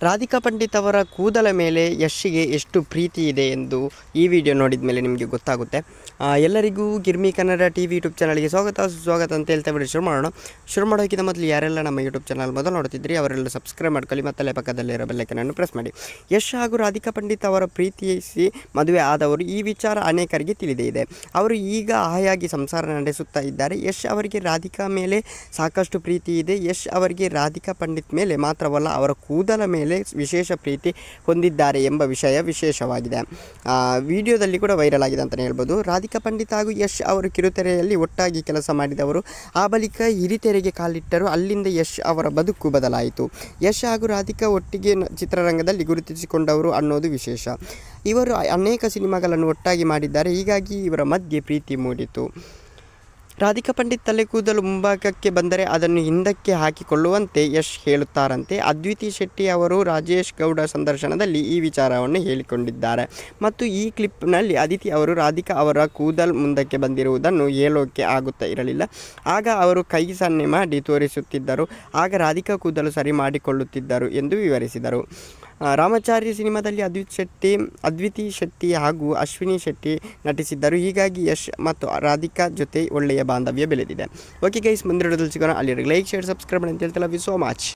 ರಾಧಿಕಾ ಪಂಡಿತ್ ಅವರ ಕೂದಲ ಮೇಲೆ ಯಶ್ಗೆ ಎಷ್ಟು ಪ್ರೀತಿ ಇದೆ ಎಂದು ಈ ವಿಡಿಯೋ ನೋಡಿದ ಮೇಲೆ ನಿಮಗೆ ಗೊತ್ತಾಗುತ್ತೆ. ಎಲ್ಲರಿಗೂ ಗಿರ್ಮಿ ಕನ್ನಡ ಟಿವಿ ಯೂಟ್ಯೂಬ್ ಚಾನಲ್ಗೆ ಸುಸ್ವಾಗತ ಅಂತ ಹೇಳ್ತಾ ವಿಡಿಯೋ ಶುರು ಮಾಡೋಕ್ಕಿಂತ ಮೊದಲು ಯಾರೆಲ್ಲ ನಮ್ಮ ಯೂಟ್ಯೂಬ್ ಚಾನಲ್ ಮೊದಲು ನೋಡ್ತಿದ್ರಿ ಅವರೆಲ್ಲ ಸಬ್ಸ್ಕ್ರೈಬ್ ಮಾಡ್ಕೊಳ್ಳಿ, ಮತ್ತಲ್ಲೇ ಪಕ್ಕದಲ್ಲಿರೋ ಬೆಲ್ಲೈಕನನ್ನು ಪ್ರೆಸ್ ಮಾಡಿ. ಯಶ್ ಹಾಗೂ ರಾಧಿಕಾ ಪಂಡಿತ್ ಅವರ ಪ್ರೀತಿಸಿ ಮದುವೆ ಆದವರು ಈ ವಿಚಾರ ಅನೇಕರಿಗೆ ತಿಳಿದೇ ಇದೆ. ಅವರು ಈಗ ಹಾಯಾಗಿ ಸಂಸಾರ ನಡೆಸುತ್ತಾ ಇದ್ದಾರೆ. ಯಶ್ ಅವರಿಗೆ ರಾಧಿಕಾ ಮೇಲೆ ಸಾಕಷ್ಟು ಪ್ರೀತಿ ಇದೆ. ಯಶ್ ಅವರಿಗೆ ರಾಧಿಕಾ ಪಂಡಿತ್ ಮೇಲೆ ಮಾತ್ರವಲ್ಲ, ಅವರ ಕೂದಲ ಮೇಲೆ ವಿಶೇಷ ಪ್ರೀತಿ ಹೊಂದಿದ್ದಾರೆ ಎಂಬ ವಿಷಯ ವಿಶೇಷವಾಗಿದೆ. ವಿಡಿಯೋದಲ್ಲಿ ಕೂಡ ವೈರಲ್ ಆಗಿದೆ ಅಂತಲೇ ಹೇಳ್ಬೋದು. ರಾಧಿಕಾ ಪಂಡಿತ್ ಹಾಗೂ ಯಶ್ ಅವರು ಕಿರುತೆರೆಯಲ್ಲಿ ಒಟ್ಟಾಗಿ ಕೆಲಸ ಮಾಡಿದವರು. ಆ ಬಳಿಕ ಹಿರಿತೆರೆಗೆ ಕಾಲಿಟ್ಟರು. ಅಲ್ಲಿಂದ ಯಶ್ ಅವರ ಬದುಕು ಬದಲಾಯಿತು. ಯಶ್ ಹಾಗೂ ರಾಧಿಕಾ ಒಟ್ಟಿಗೆ ಚಿತ್ರರಂಗದಲ್ಲಿ ಗುರುತಿಸಿಕೊಂಡವರು ಅನ್ನೋದು ವಿಶೇಷ. ಇವರು ಅನೇಕ ಸಿನಿಮಾಗಳನ್ನು ಒಟ್ಟಾಗಿ ಮಾಡಿದ್ದಾರೆ. ಹೀಗಾಗಿ ಇವರ ಮಧ್ಯೆ ಪ್ರೀತಿ ಮೂಡಿತು. ರಾಧಿಕಾ ಪಂಡಿತ್ ತಲೆ ಕೂದಲು ಮುಂಭಾಗಕ್ಕೆ ಬಂದರೆ ಅದನ್ನು ಹಿಂದಕ್ಕೆ ಹಾಕಿಕೊಳ್ಳುವಂತೆ ಯಶ್ ಹೇಳುತ್ತಾರಂತೆ. ಅದ್ವಿತಿ ಶೆಟ್ಟಿ ಅವರು ರಾಜೇಶ್ ಗೌಡ ಸಂದರ್ಶನದಲ್ಲಿ ಈ ವಿಚಾರವನ್ನು ಹೇಳಿಕೊಂಡಿದ್ದಾರೆ. ಮತ್ತು ಈ ಕ್ಲಿಪ್ನಲ್ಲಿ ಅದಿತಿ ಅವರು ರಾಧಿಕಾ ಅವರ ಕೂದಲು ಮುಂದಕ್ಕೆ ಬಂದಿರುವುದನ್ನು ಹೇಳೋಕೆ ಆಗುತ್ತಾ ಇರಲಿಲ್ಲ. ಆಗ ಅವರು ಕೈ ಸನ್ನೆ ಮಾಡಿ ತೋರಿಸುತ್ತಿದ್ದರು. ಆಗ ರಾಧಿಕಾ ಕೂದಲು ಸರಿ ಮಾಡಿಕೊಳ್ಳುತ್ತಿದ್ದರು ಎಂದು ವಿವರಿಸಿದರು. ರಾಮಚಾರಿ ಸಿನಿಮಾದಲ್ಲಿ ಅದ್ವಿತಿ ಶೆಟ್ಟಿ ಹಾಗೂ ಅಶ್ವಿನಿ ಶೆಟ್ಟಿ ನಟಿಸಿದ್ದರು. ಹೀಗಾಗಿ ಯಶ್ ಮತ್ತು ರಾಧಿಕಾ ಜೊತೆ ಒಳ್ಳೆಯ ಬಾಂಧವ್ಯ ಬೆಳೆದಿದೆ. ಓಕೆ ಗೈಸ್, ಮುಂದಿನ ವಿಡಿಯೋದಲ್ಲಿ ಸಿಗೋಣ. ಅಲ್ಲಿ ಲೈಕ್, ಶೇರ್, ಸಬ್ಸ್ಕ್ರೈಬ್ ಮಾಡಿ ಅಂತ ಹೇಳ್ತಾ ಲವ್ ಯು ಸೋ ಮಚ್.